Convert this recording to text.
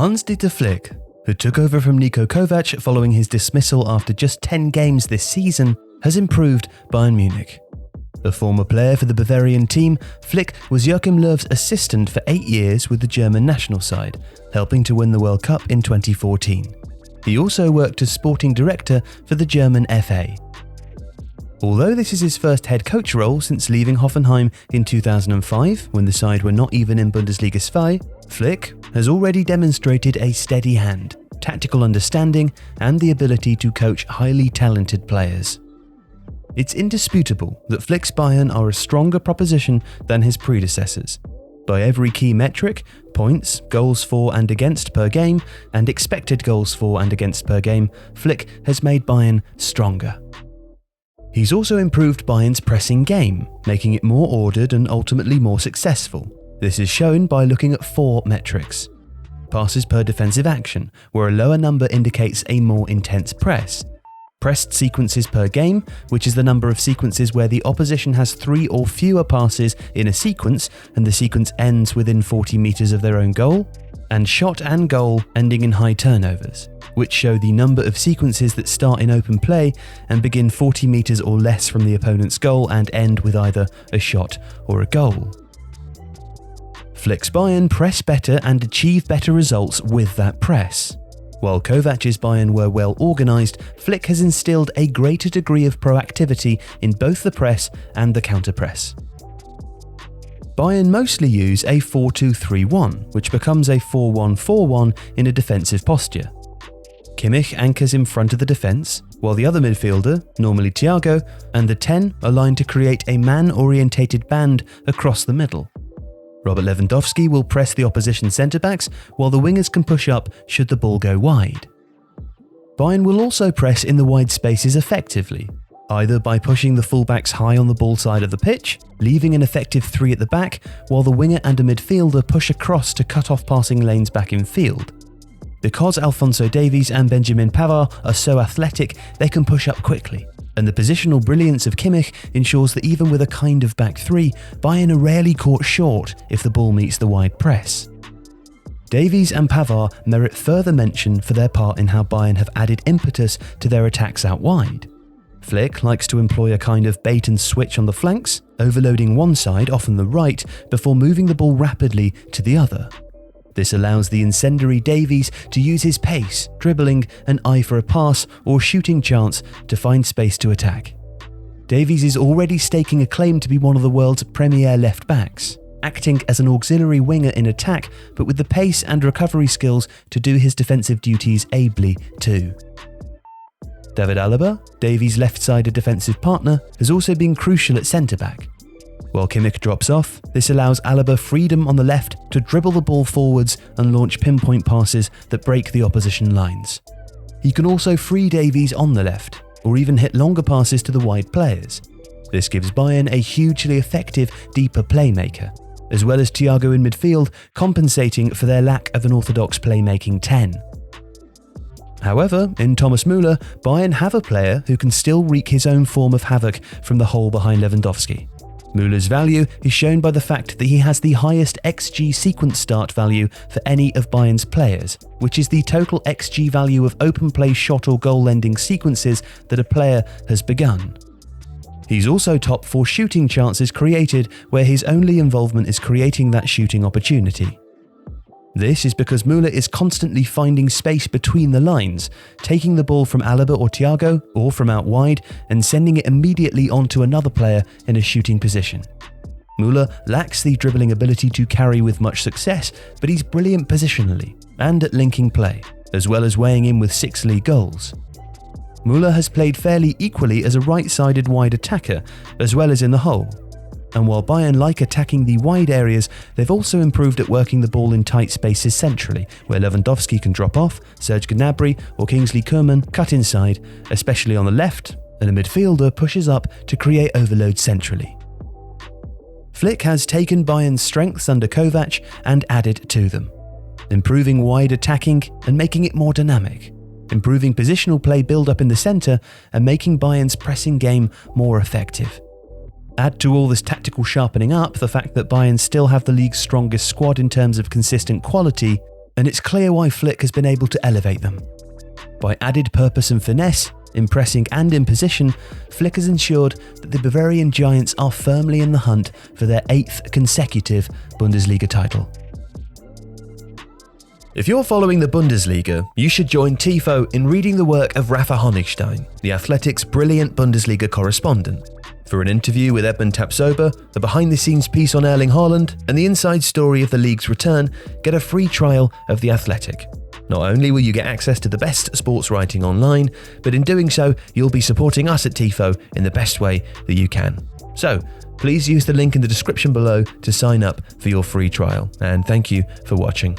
Hans-Dieter Flick, who took over from Nico Kovac following his dismissal after just 10 games this season, has improved Bayern Munich. A former player for the Bavarian team, Flick was Joachim Löw's assistant for 8 years with the German national side, helping to win the World Cup in 2014. He also worked as sporting director for the German FA. Although this is his first head coach role since leaving Hoffenheim in 2005, when the side were not even in Bundesliga 2, Flick has already demonstrated a steady hand, tactical understanding, and the ability to coach highly talented players. It's indisputable that Flick's Bayern are a stronger proposition than his predecessors. By every key metric, points, goals for and against per game, and expected goals for and against per game, Flick has made Bayern stronger. He's also improved Bayern's pressing game, making it more ordered and ultimately more successful. This is shown by looking at 4 metrics. Passes per defensive action, where a lower number indicates a more intense press. Pressed sequences per game, which is the number of sequences where the opposition has 3 or fewer passes in a sequence and the sequence ends within 40 meters of their own goal. And shot and goal ending in high turnovers, which show the number of sequences that start in open play and begin 40 meters or less from the opponent's goal and end with either a shot or a goal. Flick's Bayern press better and achieve better results with that press. While Kovac's Bayern were well organised, Flick has instilled a greater degree of proactivity in both the press and the counter-press. Bayern mostly use a 4-2-3-1, which becomes a 4-1-4-1 in a defensive posture. Kimmich anchors in front of the defence, while the other midfielder, normally Thiago, and the 10 align to create a man-orientated band across the middle. Robert Lewandowski will press the opposition centre-backs, while the wingers can push up should the ball go wide. Bayern will also press in the wide spaces effectively, either by pushing the fullbacks high on the ball side of the pitch, leaving an effective 3 at the back, while the winger and a midfielder push across to cut off passing lanes back in field. Because Alphonso Davies and Benjamin Pavard are so athletic, they can push up quickly, and the positional brilliance of Kimmich ensures that even with a kind of back 3, Bayern are rarely caught short if the ball meets the wide press. Davies and Pavard merit further mention for their part in how Bayern have added impetus to their attacks out wide. Flick likes to employ a kind of bait and switch on the flanks, overloading one side, often the right, before moving the ball rapidly to the other. This allows the incendiary Davies to use his pace, dribbling, an eye for a pass or shooting chance to find space to attack. Davies is already staking a claim to be one of the world's premier left-backs, acting as an auxiliary winger in attack, but with the pace and recovery skills to do his defensive duties ably too. David Alaba, Davies' left-sided defensive partner, has also been crucial at centre-back. While Kimmich drops off, this allows Alaba freedom on the left to dribble the ball forwards and launch pinpoint passes that break the opposition lines. He can also free Davies on the left, or even hit longer passes to the wide players. This gives Bayern a hugely effective, deeper playmaker, as well as Thiago in midfield, compensating for their lack of an orthodox playmaking 10. However, in Thomas Müller, Bayern have a player who can still wreak his own form of havoc from the hole behind Lewandowski. Müller's value is shown by the fact that he has the highest XG sequence start value for any of Bayern's players, which is the total XG value of open play shot or goal-ending sequences that a player has begun. He's also top for shooting chances created, where his only involvement is creating that shooting opportunity. This is because Müller is constantly finding space between the lines, taking the ball from Alaba or Thiago, or from out wide, and sending it immediately onto another player in a shooting position. Müller lacks the dribbling ability to carry with much success, but he's brilliant positionally, and at linking play, as well as weighing in with 6 league goals. Müller has played fairly equally as a right-sided wide attacker, as well as in the hole. And while Bayern like attacking the wide areas, they've also improved at working the ball in tight spaces centrally, where Lewandowski can drop off, Serge Gnabry or Kingsley Coman cut inside, especially on the left, and a midfielder pushes up to create overload centrally. Flick has taken Bayern's strengths under Kovac and added to them, improving wide attacking and making it more dynamic, improving positional play build-up in the centre and making Bayern's pressing game more effective. Add to all this tactical sharpening up the fact that Bayern still have the league's strongest squad in terms of consistent quality, and it's clear why Flick has been able to elevate them. By added purpose and finesse, in pressing and in position, Flick has ensured that the Bavarian Giants are firmly in the hunt for their 8th consecutive Bundesliga title. If you're following the Bundesliga, you should join Tifo in reading the work of Rafa Honigstein, the Athletic's brilliant Bundesliga correspondent. For an interview with Edmund Tapsoba, a behind-the-scenes piece on Erling Haaland, and the inside story of the league's return, get a free trial of The Athletic. Not only will you get access to the best sports writing online, but in doing so, you'll be supporting us at Tifo in the best way that you can. So, please use the link in the description below to sign up for your free trial, and thank you for watching.